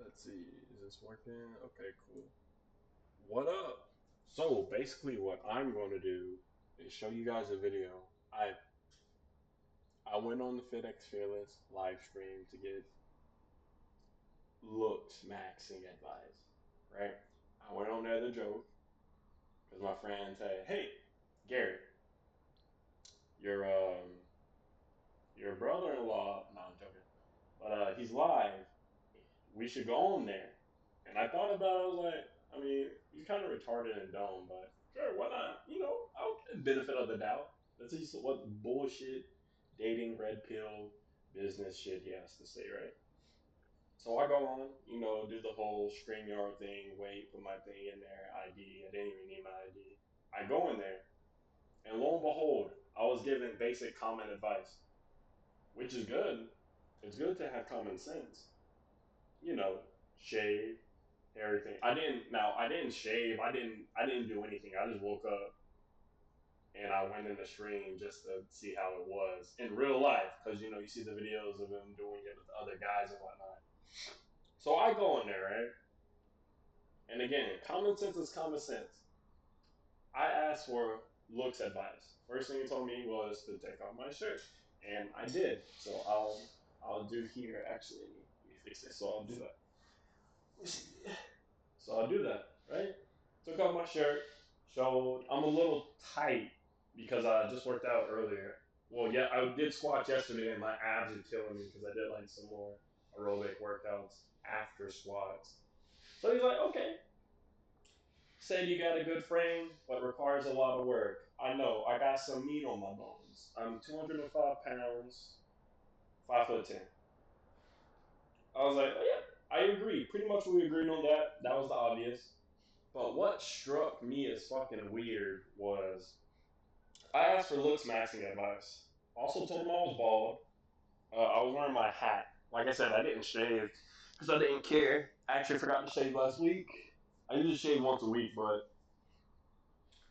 Let's see, is this working? Okay, cool. What up? So basically what I'm going to do is show you guys a video. I went on the FitXFearless live stream to give Looksmaxing advice, right? I went on there to joke because my friend said, "Hey, Gary, your your brother-in-law." No, I'm joking. But he's live. We should go on there. And I thought about it. I was like, I mean, he's kind of retarded and dumb, but sure, why not? I'll get the benefit of the doubt. Let's see what bullshit dating red pill business shit he has to say, right? So I go on, do the whole StreamYard thing, wait, put my thing in there, ID. I didn't even need my ID. I go in there, and lo and behold, I was given basic common advice, which is good. It's good to have common sense. Shave, everything. I didn't shave. I didn't do anything. I just woke up and I went in the stream just to see how it was in real life because you see the videos of him doing it with other guys and whatnot. So I go in there, right? And again, common sense is common sense. I asked for looks advice. First thing he told me was to take off my shirt, and I did. So I'll do here. Actually, let me fix this. So I'll do that. Let me see. So I'll do that, right? Took off my shirt, showed I'm a little tight because I just worked out earlier. Well, yeah, I did squats yesterday and my abs are killing me because I did like some more aerobic workouts after squats. So he's like, okay, said you got a good frame, but requires a lot of work. I know, I got some meat on my bones. I'm 205 pounds, 5'10". I was like, oh, yeah, I agree. Pretty much we agreed on that. That was the obvious. But what struck me as fucking weird was I asked for looks maxing advice. Also told him I was bald. I was wearing my hat. Like I said, I didn't shave because I didn't care. I actually forgot to shave last week. I usually shave once a week, but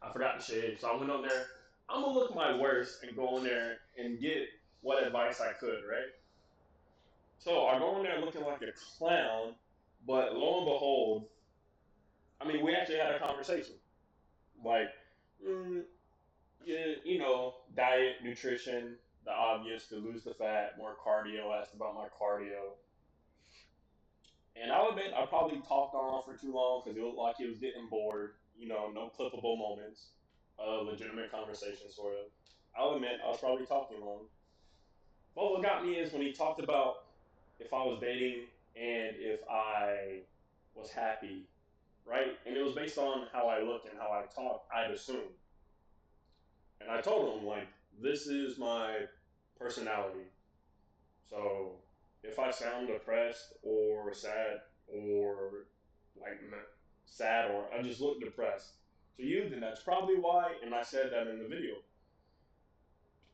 I forgot to shave. So I went on there. I'm gonna look my worst and go in there and get what advice I could, right? So I go in there looking like a clown, but lo and behold, I mean, we actually had a conversation. Like, mm, yeah, diet, nutrition, the obvious to lose the fat, more cardio. Asked about my cardio. And I'll admit, I probably talked on for too long because it looked like he was getting bored. No clippable moments, legitimate conversation, sort of. I'll admit, I was probably talking long. But what got me is when he talked about if I was dating and if I was happy, right? And it was based on how I looked and how I talked, I'd assume. And I told him, like, this is my personality. So if I sound depressed or sad or like sad or I just look depressed to you, then that's probably why. And I said that in the video.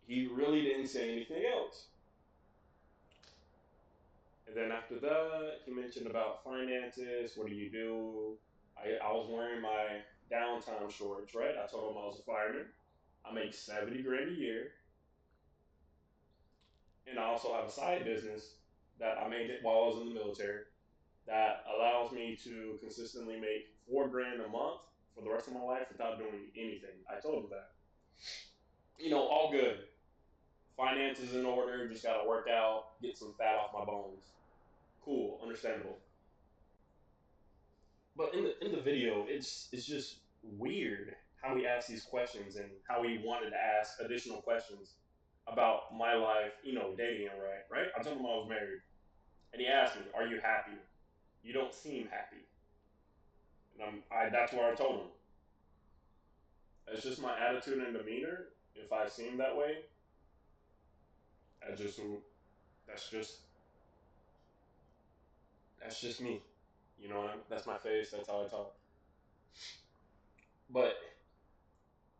He really didn't say anything else. And then after that, he mentioned about finances. What do you do? I was wearing my downtime shorts, right? I told him I was a fireman. I make 70 grand a year. And I also have a side business that I made it while I was in the military that allows me to consistently make 4 grand a month for the rest of my life without doing anything. I told him that. All good. Finances in order, just gotta work out, get some fat off my bones. Cool, understandable. But in the video, it's just weird how he asked these questions and how he wanted to ask additional questions about my life, dating him, right? I told him I was married. And he asked me, "Are you happy? You don't seem happy." And that's where I told him. It's just my attitude and demeanor. If I seem that way, I just that's just that's just me. That's my face. That's how I talk. But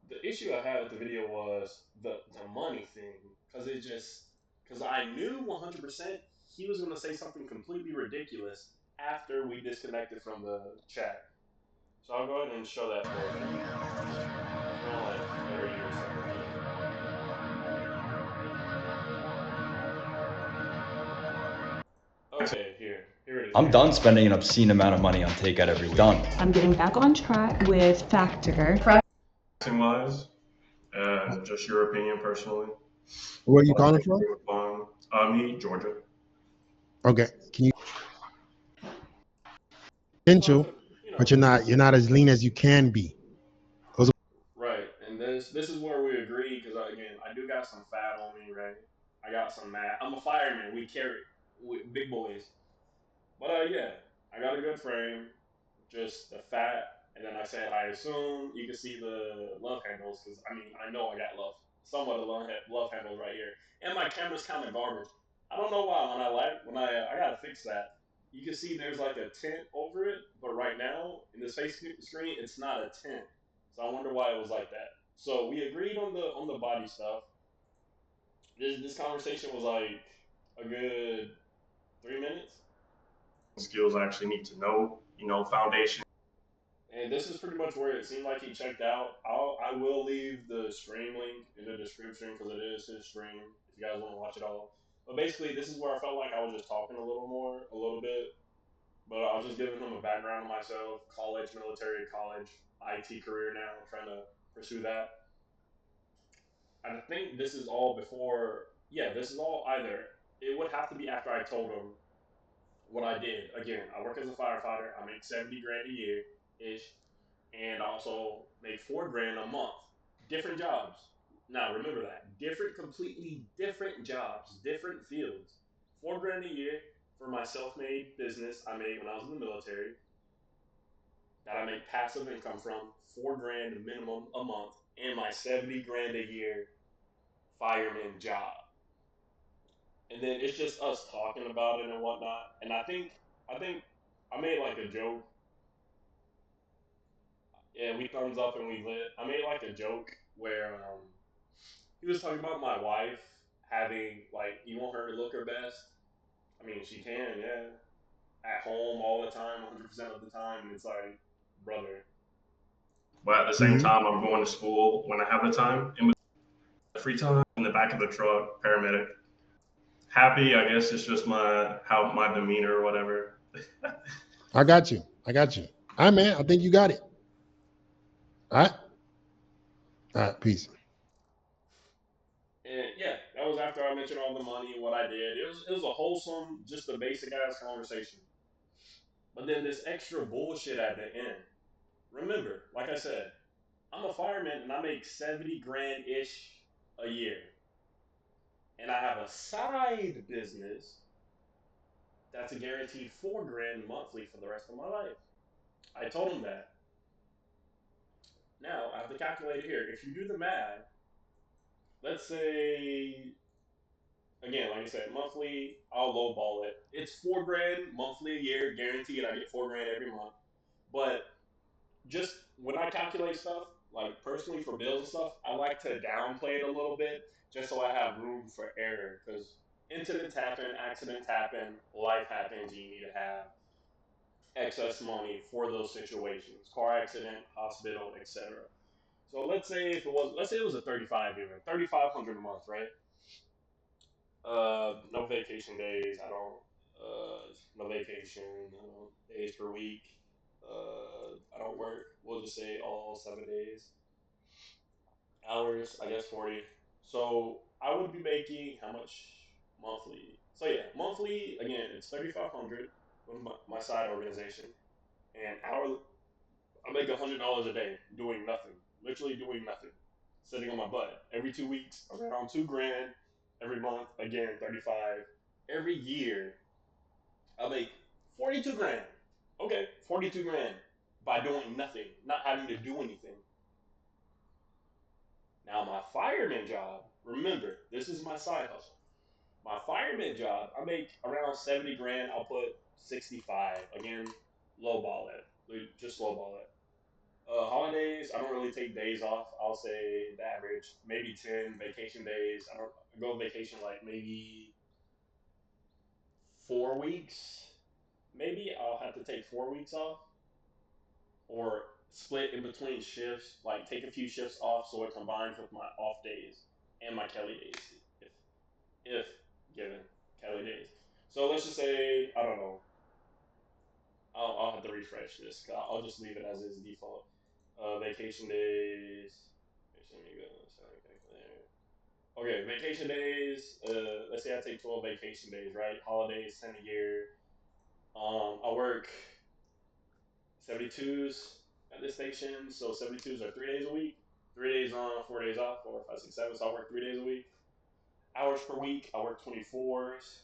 the issue I had with the video was the money thing because I knew 100% he was going to say something completely ridiculous after we disconnected from the chat. So I'll go ahead and show that for you. Around like 30 or something. Okay, here. Here it is I'm right done here. spending an obscene amount of money on takeout every done. I'm getting back on track with Factor. Wise, and just your opinion personally. Where are you Like, calling what you from? think of me, Georgia. Okay. Can you So I potential, feel, you but know, you're not as lean as you can be. Those right. And this is where we agree because again, I do got some fat on me, right? I got some mad. I'm a fireman. We carry big boys. But yeah, I got a good frame, just the fat, and then I said I assume you can see the love handles because I mean I know I got somewhat of love handles right here, and my camera's kind of garbage. I don't know why when I gotta fix that. You can see there's like a tint over it, but right now in this face screen it's not a tint, so I wonder why it was like that. So we agreed on the body stuff. This conversation was like a good 3 minutes. Skills I actually need to know, foundation. And this is pretty much where it seemed like he checked out. I will leave the stream link in the description because it is his stream if you guys want to watch it all. But basically, this is where I felt like I was just talking a little bit. But I was just giving him a background of myself, college, military, college, IT career now, trying to pursue that. I think this is all before, yeah, this is all either, it would have to be after I told him what I did. Again, I work as a firefighter. I make 70 grand a year ish, and I also make 4 grand a month. Different jobs. Now remember that completely different jobs, different fields. 4 grand a year for my self-made business I made when I was in the military that I make passive income from. 4 grand minimum a month, and my 70 grand a year fireman job. And then it's just us talking about it and whatnot. And I think I made like a joke. Yeah, we thumbs up and we lit. I made like a joke where he was talking about my wife having like you want her to look her best. I mean, she can, yeah, at home all the time, 100% of the time. And it's like, brother. But at the same hmm time, I'm going to school when I have the time. In free time, in the back of the truck, paramedic. Happy, I guess it's just my demeanor or whatever. I got you. I got you. All right, man. I think you got it. All right. All right. Peace. And yeah, that was after I mentioned all the money and what I did. It was a wholesome, just a basic ass conversation. But then this extra bullshit at the end. Remember, like I said, I'm a fireman and I make 70 grand ish a year. And I have a side business that's a guaranteed 4 grand monthly for the rest of my life. I told him that. Now I have the calculator here. If you do the math, let's say again, like I said, monthly, I'll lowball it. It's 4 grand monthly a year, guaranteed. I get 4 grand every month. But just when I calculate stuff, like personally for bills and stuff, I like to downplay it a little bit just so I have room for error. Because incidents happen, accidents happen, life happens. You need to have excess money for those situations: car accident, hospital, etc. So let's say it was a 35 even 3,500 a month, right? No vacation days. I don't. No vacation. Days per week. I don't work. We'll just say all 7 days. Hours. I guess 40. So I would be making how much monthly? So yeah, monthly again. It's 3,500 with my side organization, and hourly. I make $100 a day doing nothing. Literally doing nothing. Sitting on my butt. Every 2 weeks, around 2 grand. Every month, again, 35. Every year, I make 42 grand. Okay, 42 grand by doing nothing, not having to do anything. Now, my fireman job, remember, this is my side hustle. My fireman job, I make around 70 grand. I'll put 65. Again, lowball it. Just lowball it. Holidays, I don't really take days off. I'll say the average, maybe 10 vacation days. I go on vacation like maybe 4 weeks. Maybe I'll have to take 4 weeks off or split in between shifts, like take a few shifts off so it combines with my off days and my Kelly days, if given Kelly days. So let's just say I don't know. I'll have to refresh this. I'll just leave it as is default. Vacation days. Let me go. Okay, vacation days. Let's say I take 12 vacation days, right? Holidays, 10 a year. I work 72s at this station, so 72s are 3 days a week. 3 days on, 4 days off, 4, 5, 6, 7. So I work 3 days a week. Hours per week, I work 24s.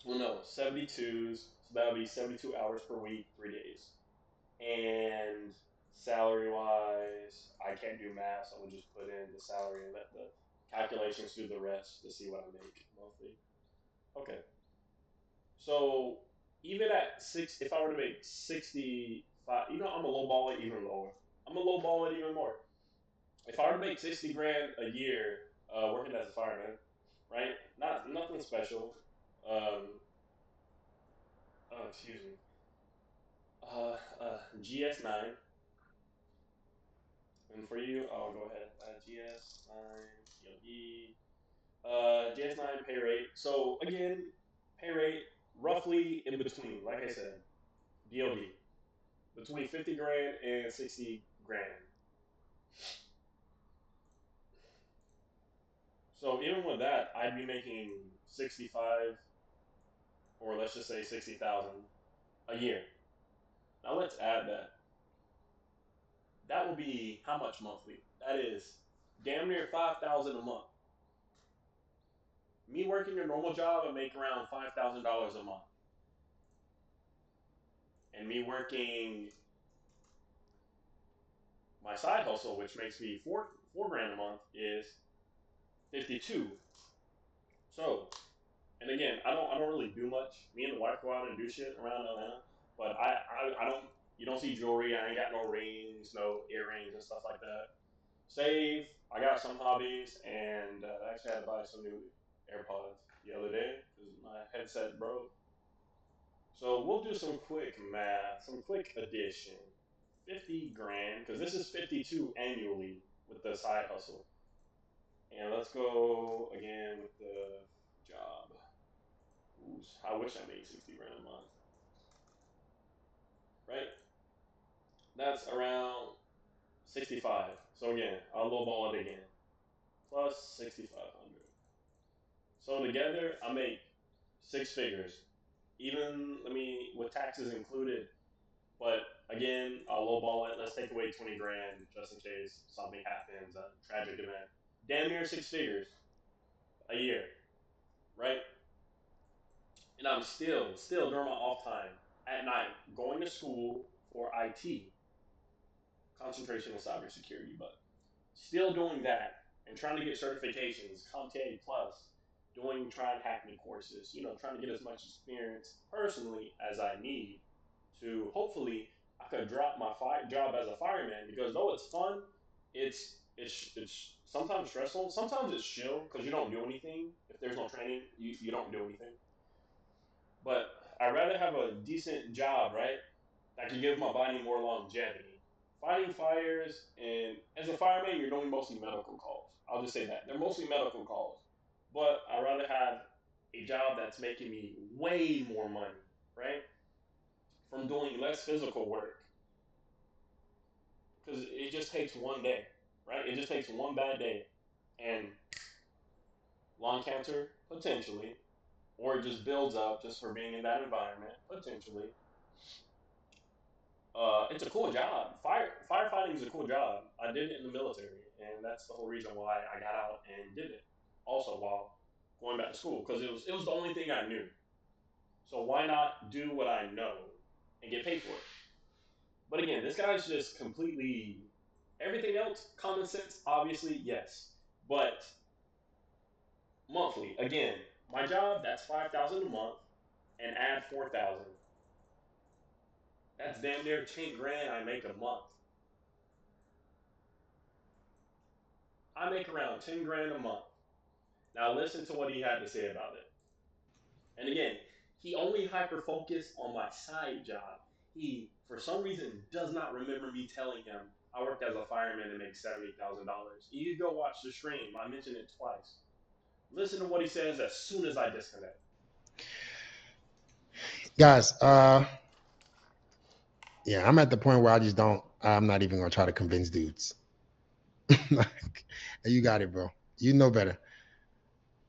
Well, no, 72s. So that would be 72 hours per week, 3 days. And salary wise, I can't do math, so I'm gonna just put in the salary and let the calculations do the rest to see what I make monthly. Okay. So even at six, if I were to make 65, I'm a low ball it even lower. I'm a low ball it even more. If I were to make 60 grand a year, working as a fireman, right? Not nothing special. Um, excuse me. GS9, and for you, I'll go ahead. GS9 CLE. GS9 pay rate. So again, pay rate roughly in between. Like I said, DOD between 50 grand and 60 grand. So even with that, I'd be making 65, or let's just say 60,000 a year. Now let's add that. That will be how much monthly? That is damn near 5,000 a month. Me working a normal job, I make around $5,000 a month, and me working my side hustle, which makes me four grand a month, is 52. So, and again, I don't really do much. Me and the wife go out and do shit around Atlanta, but I don't. You don't see jewelry. I ain't got no rings, no earrings, and stuff like that. Save. I got some hobbies, and I actually had to buy some new AirPods the other day because my headset broke. So we'll do some quick math, some quick addition. 50 grand, because this is 52 annually with the side hustle. And let's go again with the job. Ooh, I wish I made 60 grand a month. Right? That's around 65. So again, I'll lowball it again. Plus 6,500. So together, I make six figures. Even, with taxes included. But again, I'll lowball it. Let's take away 20 grand just in case something happens, a tragic event. Damn near six figures a year, right? And I'm still during my off time at night going to school for IT, concentration in cybersecurity, but still doing that and trying to get certifications, CompTIA Plus, doing try and hack me courses, trying to get as much experience personally as I need to hopefully I could drop my job as a fireman because though it's fun, it's sometimes stressful. Sometimes it's chill because you don't do anything. If there's no training, you don't do anything. But I'd rather have a decent job, right? That can give my body more longevity. Fighting fires, and as a fireman, you're doing mostly medical calls. I'll just say that. They're mostly medical calls. But I'd rather have a job that's making me way more money, right? From doing less physical work. Because it just takes one day, right? It just takes one bad day. And lung cancer, potentially, or it just builds up just for being in that environment, potentially. It's a cool job. Firefighting is a cool job. I did it in the military, and that's the whole reason why I got out and did it. Also, while going back to school, because it was the only thing I knew. So why not do what I know and get paid for it? But again, this guy's just completely everything else common sense. Obviously, yes, but monthly again. My job that's 5,000 a month, and add 4,000. That's damn near 10 grand I make a month. I make around 10 grand a month. Now listen to what he had to say about it. And again, he only hyper focused on my side job. He, for some reason, does not remember me telling him I worked as a fireman and make $70,000. You go watch the stream. I mentioned it twice. Listen to what he says as soon as I disconnect. Guys, Yeah, I'm at the point where I'm not even gonna try to convince dudes. Like, you got it, bro. You know better.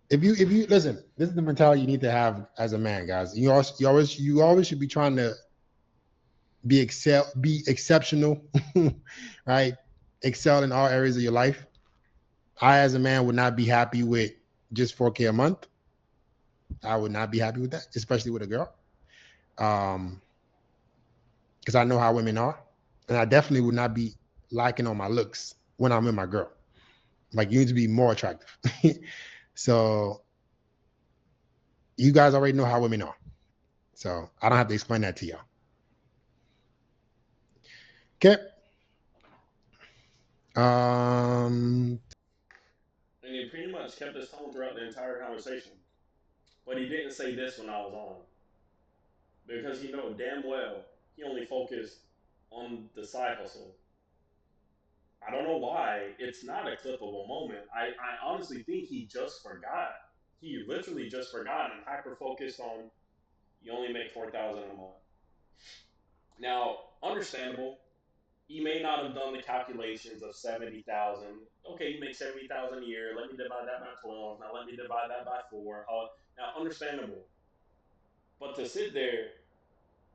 If you listen, this is the mentality you need to have as a man, guys. You always should be trying to be exceptional, right? Excel in all areas of your life. I, as a man, would not be happy with just 4K a month. I would not be happy with that, especially with a girl. Because I know how women are. And I definitely would not be liking on my looks when I'm with my girl. Like, you need to be more attractive. So you guys already know how women are. So I don't have to explain that to y'all. Okay. And he pretty much kept his tone throughout the entire conversation. But he didn't say this when I was on. Because he know damn well he only focused on the side hustle. I don't know why. It's not a clippable moment. I honestly think he just forgot. He literally just forgot and hyper focused on you only make 4,000 a month. Now, understandable. He may not have done the calculations of 70,000. Okay, you make 70,000 a year. Let me divide that by 12. Now let me divide that by 4. Now, understandable. But to sit there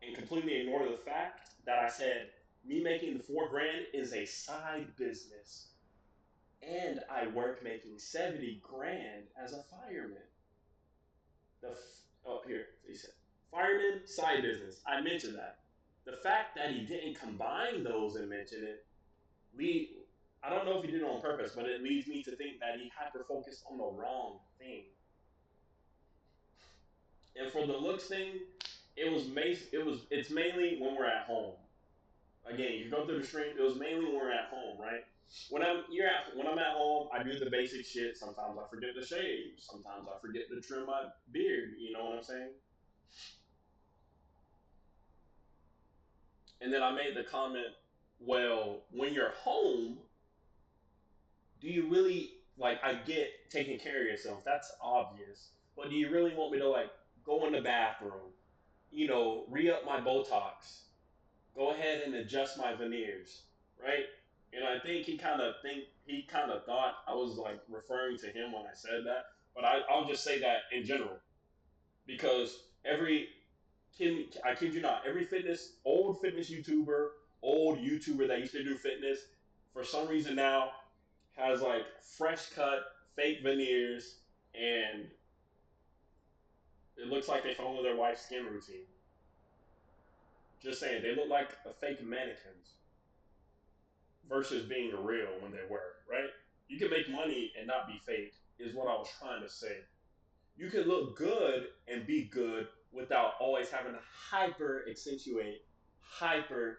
and completely ignore the fact that I said me making the 4 grand is a side business, and I work making 70 grand as a fireman. Here he said fireman side business. I mentioned that. The fact that he didn't combine those and mention it lead. I don't know if he did it on purpose, but it leads me to think that he hyper focused on the wrong thing. And for the looks thing, it's mainly when we're at home. Again, you go through the stream. It was mainly when we're at home, right? When I'm at home, I do the basic shit. Sometimes I forget to shave. Sometimes I forget to trim my beard. You know what I'm saying? And then I made the comment, well, when you're home, do you really like? I get taking care of yourself. That's obvious. But do you really want me to like go in the bathroom? Re up my Botox, go ahead and adjust my veneers, right? And I think he kind of thought I was like referring to him when I said that, but I'll just say that in general because I kid you not, every fitness YouTuber, old YouTuber that used to do fitness, for some reason now has like fresh cut fake veneers and it looks like they follow their wife's skin routine. Just saying, they look like a fake mannequins versus being real when they were, right? You can make money and not be fake, is what I was trying to say. You can look good and be good without always having to hyper accentuate, hyper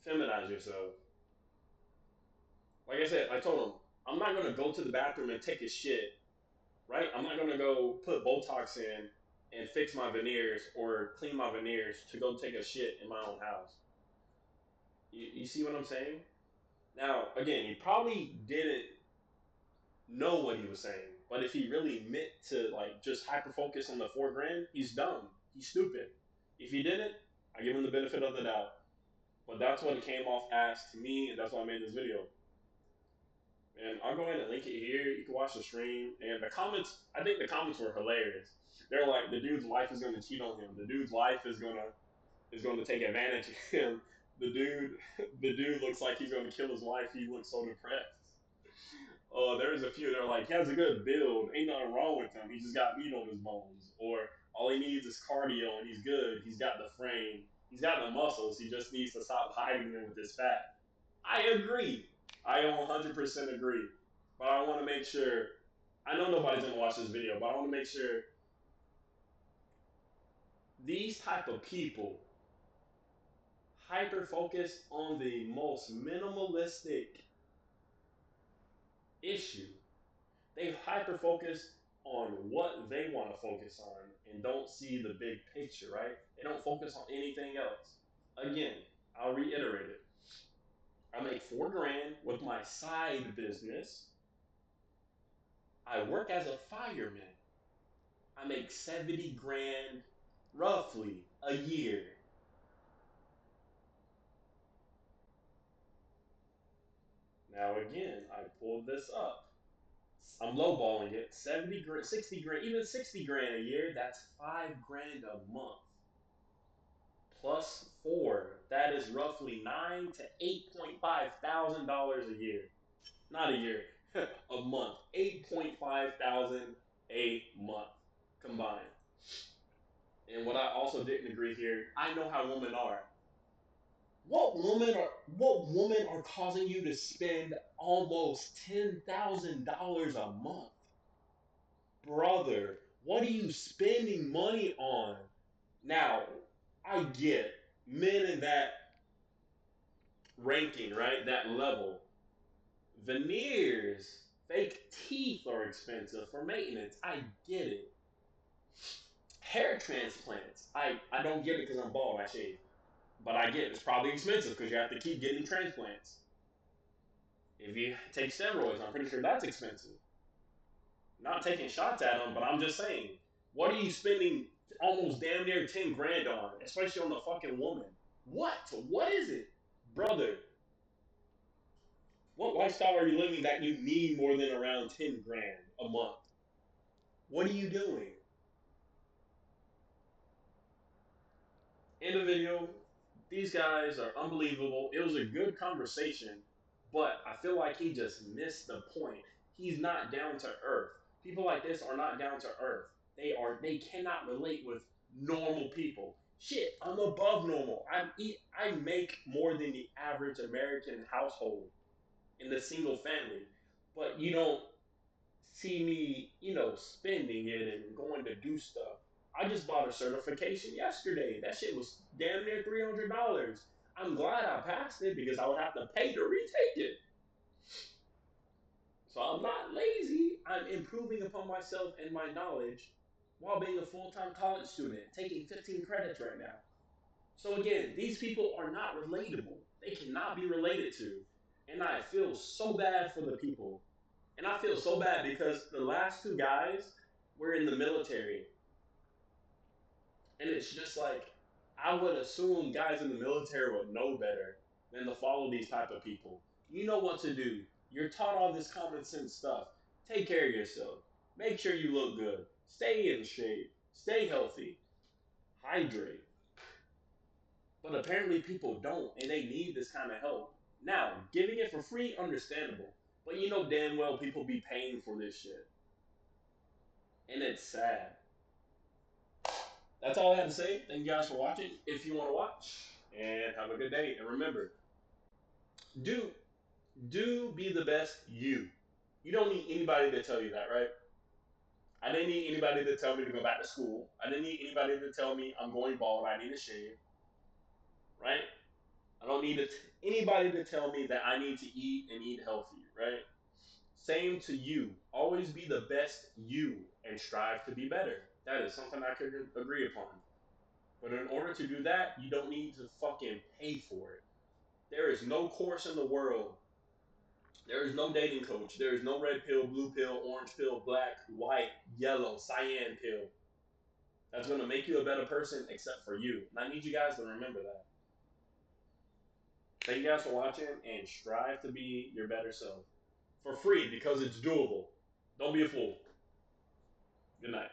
feminize yourself. Like I said, I told him, I'm not gonna go to the bathroom and take a shit, right? I'm not gonna go put Botox in and fix my veneers or clean my veneers to go take a shit in my own house. You see what I'm saying? Now, again, he probably didn't know what he was saying. But if he really meant to like just hyper focus on the 4 grand, he's dumb. He's stupid. If he didn't, I give him the benefit of the doubt. But that's what it came off as to me, and that's why I made this video. And I'll go ahead and link it here. You can watch the stream. And the comments, I think the comments were hilarious. They're like, the dude's life is gonna cheat on him. The dude's life is gonna take advantage of him. The dude the dude looks like he's gonna kill his wife. He looks so depressed. There's a few that are like, he has a good build. Ain't nothing wrong with him. He just got meat on his bones. Or all he needs is cardio and he's good. He's got the frame. He's got the muscles. He just needs to stop hiding them with his fat. I agree. I 100% agree. But I want to make sure. I know nobody's going to watch this video, but I want to make sure these type of people hyper focus on the most minimalistic issue. They hyper focus on what they want to focus on and don't see the big picture, right? They don't focus on anything else. Again, I'll reiterate it. I make 4 grand with my side business. I work as a fireman. I make 70 grand roughly a year. Now again, I pulled this up. I'm lowballing it. 70 grand, 60 grand, even 60 grand a year. That's 5 grand a month. Plus 4. That is roughly $9 to $8,500 a year. Not a year, a month. 8,500 a month combined. And what I also didn't agree here, I know how women are. What women are causing you to spend almost $10,000 a month? Brother, what are you spending money on? Now, I get men in that ranking, right? That level. Veneers, fake teeth are expensive for maintenance. I get it. Hair transplants. I don't get it because I'm bald. I shave. But I get it. It's probably expensive because you have to keep getting transplants. If you take steroids, I'm pretty sure that's expensive. Not taking shots at them, but I'm just saying, what are you spending almost damn near 10 grand on, especially on the fucking woman? What? What is it? Brother, what lifestyle are you living that you need more than around 10 grand a month? What are you doing? End of video. These guys are unbelievable. It was a good conversation, but I feel like he just missed the point. He's not down to earth. People like this are not down to earth. They cannot relate with normal people. Shit, I'm above normal. I make more than the average American household in the single family. But you don't see me, spending it and going to do stuff. I just bought a certification yesterday. That shit was damn near $300. I'm glad I passed it because I would have to pay to retake it. So I'm not lazy. I'm improving upon myself and my knowledge while being a full-time college student, taking 15 credits right now. So again, these people are not relatable. They cannot be related to. And I feel so bad for the people. And I feel so bad because the last two guys were in the military. And it's just like, I would assume guys in the military would know better than to follow these type of people. You know what to do. You're taught all this common sense stuff. Take care of yourself. Make sure you look good. Stay in shape. Stay healthy. Hydrate. But apparently people don't, and they need this kind of help. Now, giving it for free, understandable. But you know damn well people be paying for this shit. And it's sad. That's all I have to say. Thank you guys for watching. If you want to watch, and have a good day. And remember, do be the best you. You don't need anybody to tell you that, right? I didn't need anybody to tell me to go back to school. I didn't need anybody to tell me I'm going bald. I need to shave, right? I don't need anybody to tell me that I need to eat and eat healthy, right? Same to you. Always be the best you and strive to be better. That is something I could agree upon. But in order to do that, you don't need to fucking pay for it. There is no course in the world. There is no dating coach. There is no red pill, blue pill, orange pill, black, white, yellow, cyan pill that's going to make you a better person except for you. And I need you guys to remember that. Thank you guys for watching and strive to be your better self. For free because it's doable. Don't be a fool. Good night.